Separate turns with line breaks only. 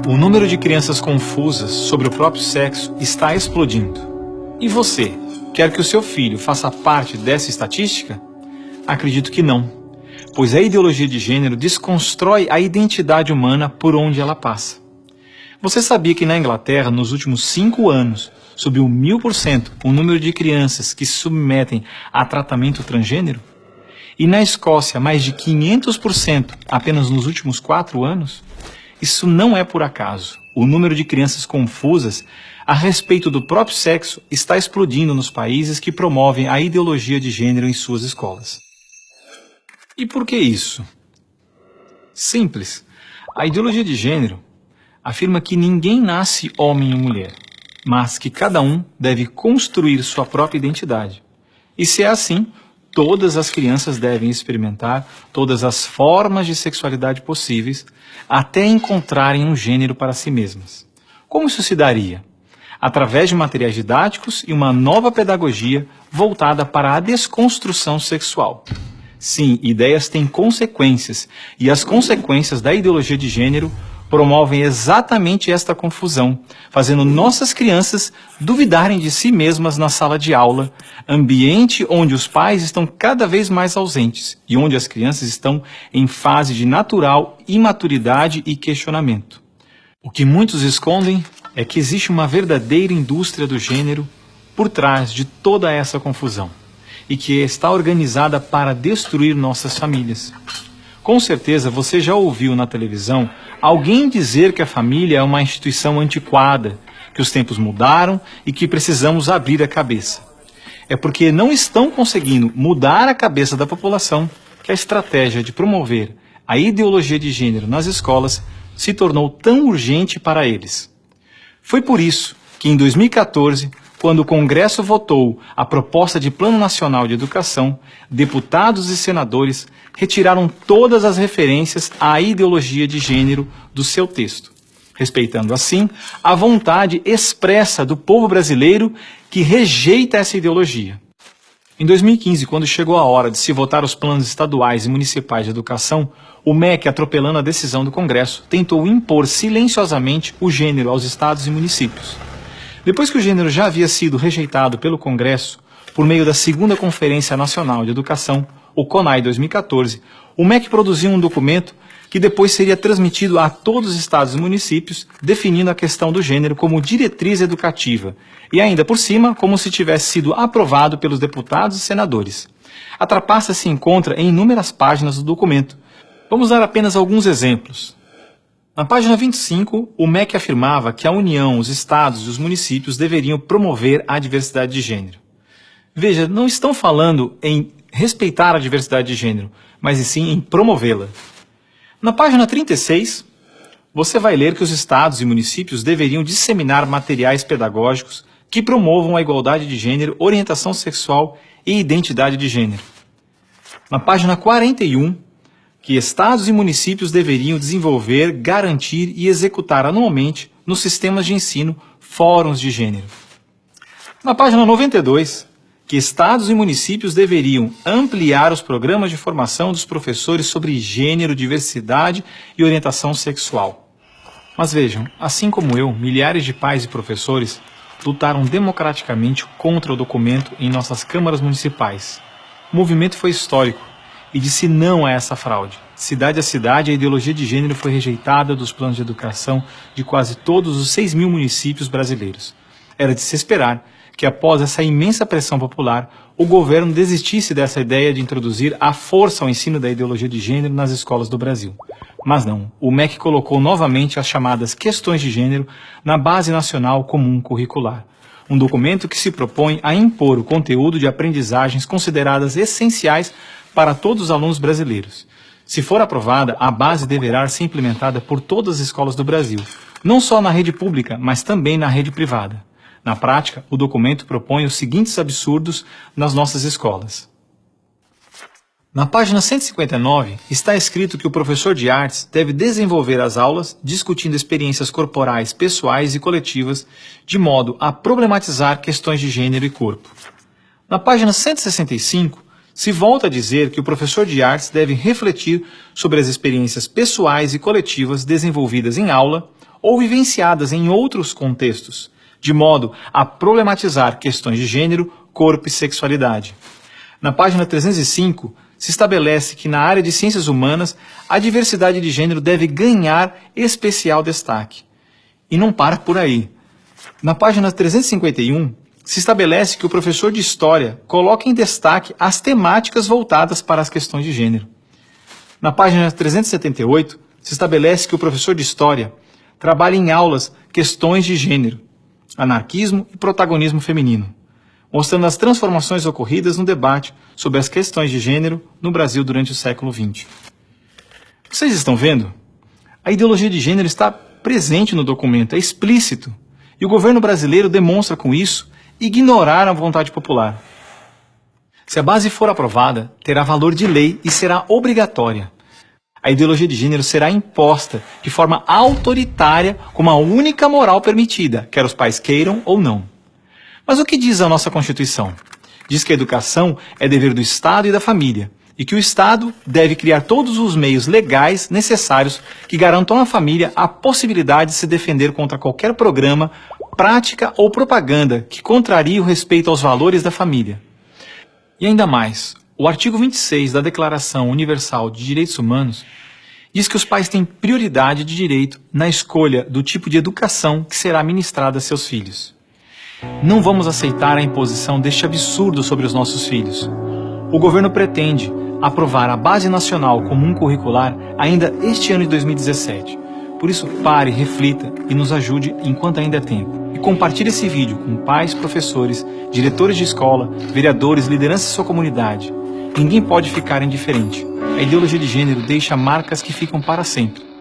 O número de crianças confusas sobre o próprio sexo está explodindo. E você, quer que o seu filho faça parte dessa estatística? Acredito que não, pois a ideologia de gênero desconstrói a identidade humana por onde ela passa. Você sabia que na Inglaterra, nos últimos 5 anos, subiu 1000% o número de crianças que se submetem a tratamento transgênero? E na Escócia, mais de 500% apenas nos últimos 4 anos? Isso não é por acaso. O número de crianças confusas a respeito do próprio sexo está explodindo nos países que promovem a ideologia de gênero em suas escolas. E por que isso? Simples. A ideologia de gênero afirma que ninguém nasce homem ou mulher, mas que cada um deve construir sua própria identidade. E se é assim, todas as crianças devem experimentar todas as formas de sexualidade possíveis até encontrarem um gênero para si mesmas. Como isso se daria? Através de materiais didáticos e uma nova pedagogia voltada para a desconstrução sexual. Sim, ideias têm consequências, e as consequências da ideologia de gênero promovem exatamente esta confusão, fazendo nossas crianças duvidarem de si mesmas na sala de aula, ambiente onde os pais estão cada vez mais ausentes e onde as crianças estão em fase de natural imaturidade e questionamento. O que muitos escondem é que existe uma verdadeira indústria do gênero por trás de toda essa confusão e que está organizada para destruir nossas famílias. Com certeza você já ouviu na televisão alguém dizer que a família é uma instituição antiquada, que os tempos mudaram e que precisamos abrir a cabeça. É porque não estão conseguindo mudar a cabeça da população que a estratégia de promover a ideologia de gênero nas escolas se tornou tão urgente para eles. Foi por isso que em 2014, quando o Congresso votou a proposta de Plano Nacional de Educação, deputados e senadores retiraram todas as referências à ideologia de gênero do seu texto, respeitando assim a vontade expressa do povo brasileiro que rejeita essa ideologia. Em 2015, quando chegou a hora de se votar os planos estaduais e municipais de educação, o MEC, atropelando a decisão do Congresso, tentou impor silenciosamente o gênero aos estados e municípios. Depois que o gênero já havia sido rejeitado pelo Congresso, por meio da segunda Conferência Nacional de Educação, o CONAE 2014, o MEC produziu um documento que depois seria transmitido a todos os estados e municípios, definindo a questão do gênero como diretriz educativa, e ainda por cima, como se tivesse sido aprovado pelos deputados e senadores. A trapaça se encontra em inúmeras páginas do documento. Vamos dar apenas alguns exemplos. Na página 25, o MEC afirmava que a União, os estados e os municípios deveriam promover a diversidade de gênero. Veja, não estão falando em respeitar a diversidade de gênero, mas sim em promovê-la. Na página 36, você vai ler que os estados e municípios deveriam disseminar materiais pedagógicos que promovam a igualdade de gênero, orientação sexual e identidade de gênero. Na página 41, que estados e municípios deveriam desenvolver, garantir e executar anualmente nos sistemas de ensino fóruns de gênero. Na página 92, que estados e municípios deveriam ampliar os programas de formação dos professores sobre gênero, diversidade e orientação sexual. Mas vejam, assim como eu, milhares de pais e professores lutaram democraticamente contra o documento em nossas câmaras municipais. O movimento foi histórico e disse não a essa fraude. Cidade a cidade, a ideologia de gênero foi rejeitada dos planos de educação de quase todos os 6.000 municípios brasileiros. Era de se esperar que após essa imensa pressão popular, o governo desistisse dessa ideia de introduzir à força o ensino da ideologia de gênero nas escolas do Brasil. Mas não, o MEC colocou novamente as chamadas questões de gênero na Base Nacional Comum Curricular, um documento que se propõe a impor o conteúdo de aprendizagens consideradas essenciais para todos os alunos brasileiros. Se for aprovada, a base deverá ser implementada por todas as escolas do Brasil, não só na rede pública, mas também na rede privada. Na prática, o documento propõe os seguintes absurdos nas nossas escolas. Na página 159, está escrito que o professor de artes deve desenvolver as aulas discutindo experiências corporais, pessoais e coletivas, de modo a problematizar questões de gênero e corpo. Na página 165, se volta a dizer que o professor de artes deve refletir sobre as experiências pessoais e coletivas desenvolvidas em aula ou vivenciadas em outros contextos, de modo a problematizar questões de gênero, corpo e sexualidade. Na página 305, se estabelece que na área de ciências humanas, a diversidade de gênero deve ganhar especial destaque. E não para por aí. Na página 351, se estabelece que o professor de História coloca em destaque as temáticas voltadas para as questões de gênero. Na página 378, se estabelece que o professor de História trabalha em aulas questões de gênero, anarquismo e protagonismo feminino, mostrando as transformações ocorridas no debate sobre as questões de gênero no Brasil durante o século XX. Vocês estão vendo? A ideologia de gênero está presente no documento, é explícito, e o governo brasileiro demonstra com isso ignorar a vontade popular. Se a base for aprovada, terá valor de lei e será obrigatória. A ideologia de gênero será imposta de forma autoritária como a única moral permitida, quer os pais queiram ou não. Mas o que diz a nossa Constituição? Diz que a educação é dever do Estado e da família, e que o Estado deve criar todos os meios legais necessários que garantam à família a possibilidade de se defender contra qualquer programa, prática ou propaganda que contrarie o respeito aos valores da família. E ainda mais, o artigo 26 da Declaração Universal de Direitos Humanos diz que os pais têm prioridade de direito na escolha do tipo de educação que será ministrada a seus filhos. Não vamos aceitar a imposição deste absurdo sobre os nossos filhos. O governo pretende aprovar a Base Nacional Comum Curricular ainda este ano de 2017. Por isso, pare, reflita e nos ajude enquanto ainda é tempo. E compartilhe esse vídeo com pais, professores, diretores de escola, vereadores, lideranças de sua comunidade. Ninguém pode ficar indiferente. A ideologia de gênero deixa marcas que ficam para sempre.